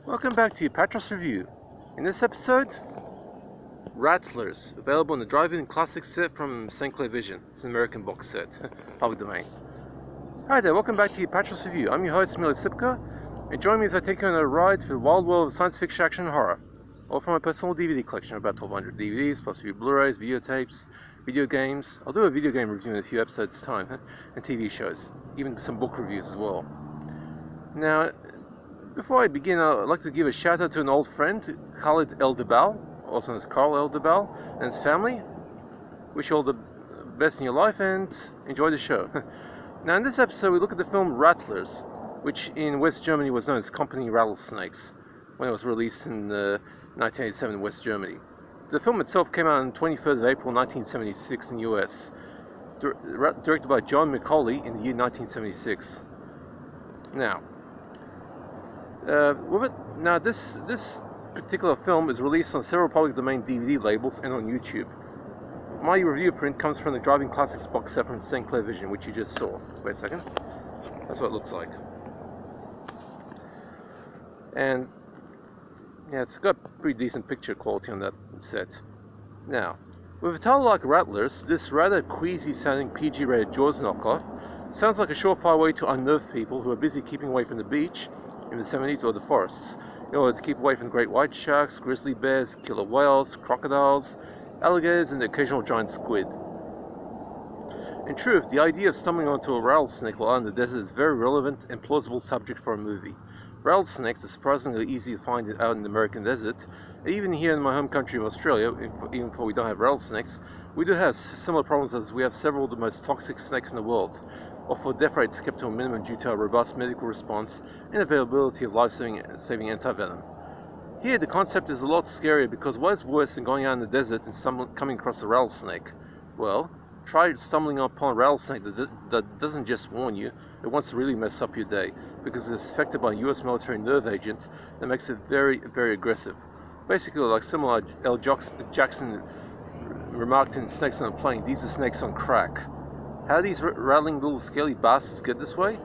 Welcome back to Apatros Review. In this episode, Rattlers, available in the drive-in classic set from Clair Vision. It's an American box set, public domain. Hi there, welcome back to Apatros Review. I'm your host, Milo Sipka, and join me as I take you on a ride through the wild world of science fiction, action, and horror. All from my personal DVD collection, about 1,200 DVDs, plus a few Blu-rays, videotapes, video games. I'll do a video game review in a few episodes' time, and TV shows, even some book reviews as well. Now, before I begin, I'd like to give a shout out to an old friend, Khalid El-Dabal, also known as Carl El-Dabal, and his family. Wish you all the best in your life and enjoy the show. Now, in this episode, we look at the film Rattlers, which in West Germany was known as Company Rattlesnakes, when it was released in 1987 in West Germany. The film itself came out on 23rd of April 1976 in the US, directed by John Macaulay in the year 1976. Now, this particular film is released on several public domain DVD labels and on YouTube. My review print comes from the Driving Classics box set from Clair Vision, which you just saw. Wait a second. That's what it looks like. And yeah, it's got pretty decent picture quality on that set. Now, with a title like Rattlers, this rather queasy-sounding PG-rated Jaws knockoff sounds like a surefire way to unnerve people who are busy keeping away from the beach in the 70s or the forests, in order to keep away from great white sharks, grizzly bears, killer whales, crocodiles, alligators, and the occasional giant squid. In truth, the idea of stumbling onto a rattlesnake while out in the desert is a very relevant and plausible subject for a movie. Rattlesnakes are surprisingly easy to find out in the American desert, and even here in my home country of Australia, even though we don't have rattlesnakes, we do have similar problems, as we have several of the most toxic snakes in the world, or death rates kept to a minimum due to our robust medical response and availability of life-saving antivenom. Here, the concept is a lot scarier, because what is worse than going out in the desert and coming across a rattlesnake? Well, try stumbling upon a rattlesnake that doesn't just warn you, it wants to really mess up your day, because it's affected by a US military nerve agent that makes it very, very aggressive. Basically, like similar L. Jackson remarked in Snakes on a Plane, these are snakes on crack. How do these rattling little scaly bastards get this way?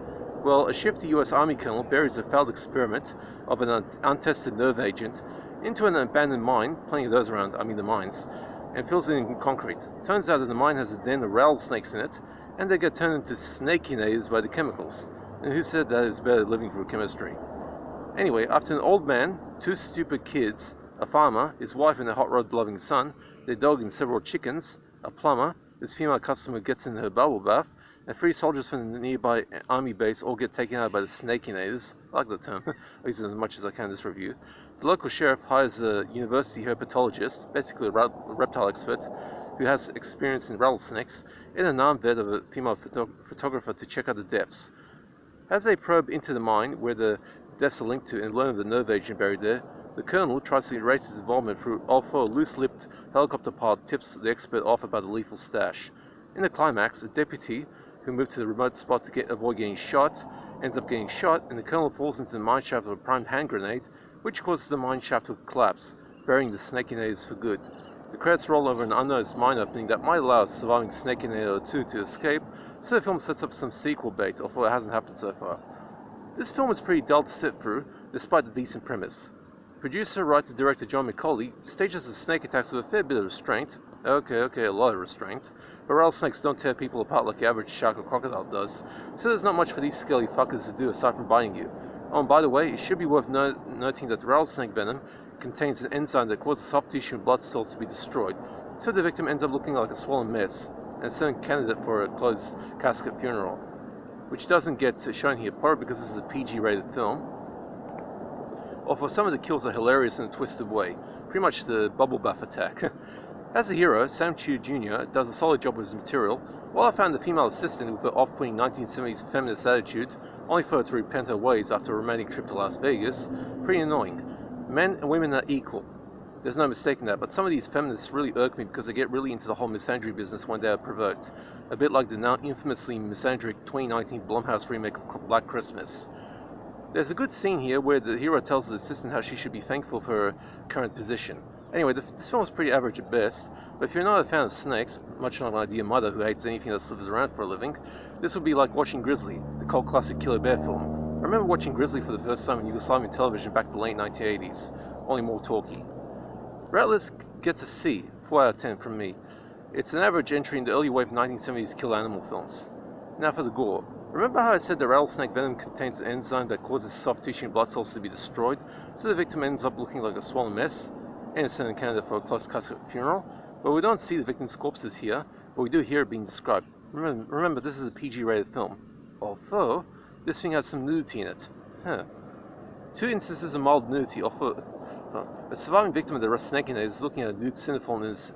Well, a shifty US Army colonel buries a failed experiment of an untested nerve agent into an abandoned mine, plenty of those around, the mines, and fills it in concrete. Turns out that the mine has a den of rattlesnakes in it, and they get turned into snakinators by the chemicals. And who said that is better living through chemistry? Anyway, after an old man, two stupid kids, a farmer, his wife and a hot rod-loving son, their dog and several chickens, a plumber, his female customer gets in her bubble bath, and 3 soldiers from the nearby army base all get taken out by the snakinators. I like the term. I use it as much as I can in this review. The local sheriff hires a university herpetologist, basically a reptile expert, who has experience in rattlesnakes, and an armed vet of a female photographer to check out the depths. As they probe into the mine, where the depths are linked to, and learn of the nerve agent buried there, the colonel tries to erase his involvement through, although a loose-lipped helicopter pilot tips the expert off about the lethal stash. In the climax, a deputy who moved to the remote spot to avoid getting shot ends up getting shot, and the colonel falls into the mine shaft of a primed hand grenade, which causes the mine shaft to collapse, burying the snakinators for good. The credits roll over an unnoticed mine opening that might allow a surviving snakinator or two to escape, so the film sets up some sequel bait, although it hasn't happened so far. This film is pretty dull to sit through, despite the decent premise. Producer, writer, director John Macaulay stages the snake attacks with a fair bit of restraint. Okay, a lot of restraint. But rattlesnakes don't tear people apart like the average shark or crocodile does, so there's not much for these scaly fuckers to do aside from biting you. Oh, and by the way, it should be worth noting that the rattlesnake venom contains an enzyme that causes soft tissue and blood cells to be destroyed, so the victim ends up looking like a swollen mess, and a certain candidate for a closed casket funeral, which doesn't get shown here, partly because this is a PG-rated film. Although some of the kills are hilarious in a twisted way, pretty much the bubble bath attack. As a hero, Sam Chu Jr. does a solid job with his material, while I found the female assistant with her off-putting 1970s feminist attitude, only for her to repent her ways after a romantic trip to Las Vegas, pretty annoying. Men and women are equal. There's no mistaking that, but some of these feminists really irk me because they get really into the whole misandry business when they are provoked. A bit like the now infamously misandric 2019 Blumhouse remake of Black Christmas. There's a good scene here where the hero tells his assistant how she should be thankful for her current position. Anyway, this film is pretty average at best, but if you're not a fan of snakes, much like my dear mother who hates anything that slithers around for a living, this would be like watching Grizzly, the cult classic killer bear film. I remember watching Grizzly for the first time on Yugoslavian television back in the late 1980s, only more talky. Rattlers gets a C, 4 out of 10 from me. It's an average entry in the early wave 1970s kill animal films. Now for the gore. Remember how I said the rattlesnake venom contains an enzyme that causes soft tissue and blood cells to be destroyed, so the victim ends up looking like a swollen mess? Innocent in Canada for a close casket funeral? But we don't see the victim's corpses here, but we do hear it being described. Remember, this is a PG-rated film. Although, this thing has some nudity in it. Two instances of mild nudity offer. A surviving victim of the rattlesnake is looking at a nude cinefilm in his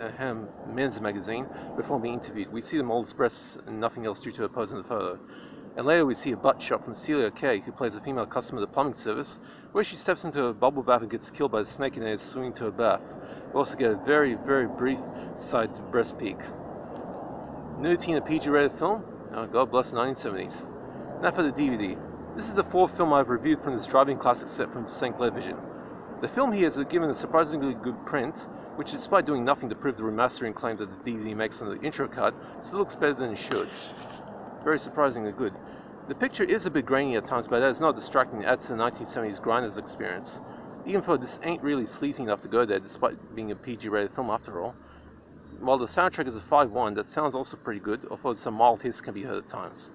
men's magazine before being interviewed. We see the model's breasts and nothing else due to her pose in the photo. And later we see a butt shot from Celia Kay, who plays a female customer of the plumbing service, where she steps into a bubble bath and gets killed by the snake and is swimming to her bath. We also get a very, very brief side breast peek. Nudity in a PG-rated film? Oh, God bless the 1970s. Now for the DVD. This is the fourth film I've reviewed from this driving classic set from Clair Vision. The film here is given a surprisingly good print, which despite doing nothing to prove the remastering claim that the DVD makes on the intro card, still looks better than it should. Very surprisingly good. The picture is a bit grainy at times, but that is not distracting. It adds to the 1970s grinders experience. Even though this ain't really sleazy enough to go there, despite being a PG-rated film after all. While the soundtrack is a 5.1, that sounds also pretty good, although some mild hiss can be heard at times.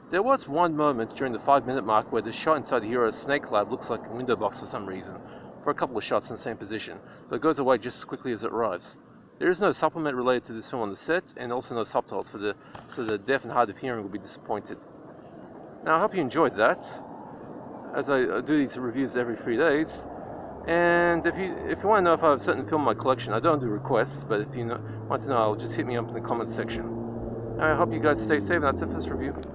There was one moment during the 5-minute mark where the shot inside the hero's snake lab looks like a window box for some reason, for a couple of shots in the same position, but it goes away just as quickly as it arrives. There is no supplement related to this film on the set, and also no subtitles so the deaf and hard of hearing will be disappointed. Now I hope you enjoyed that, as I do these reviews every 3 days. And if you want to know if I have a certain film in my collection, I don't do requests, but if you want to know, just hit me up in the comments section. I hope you guys stay safe, and that's it for this review.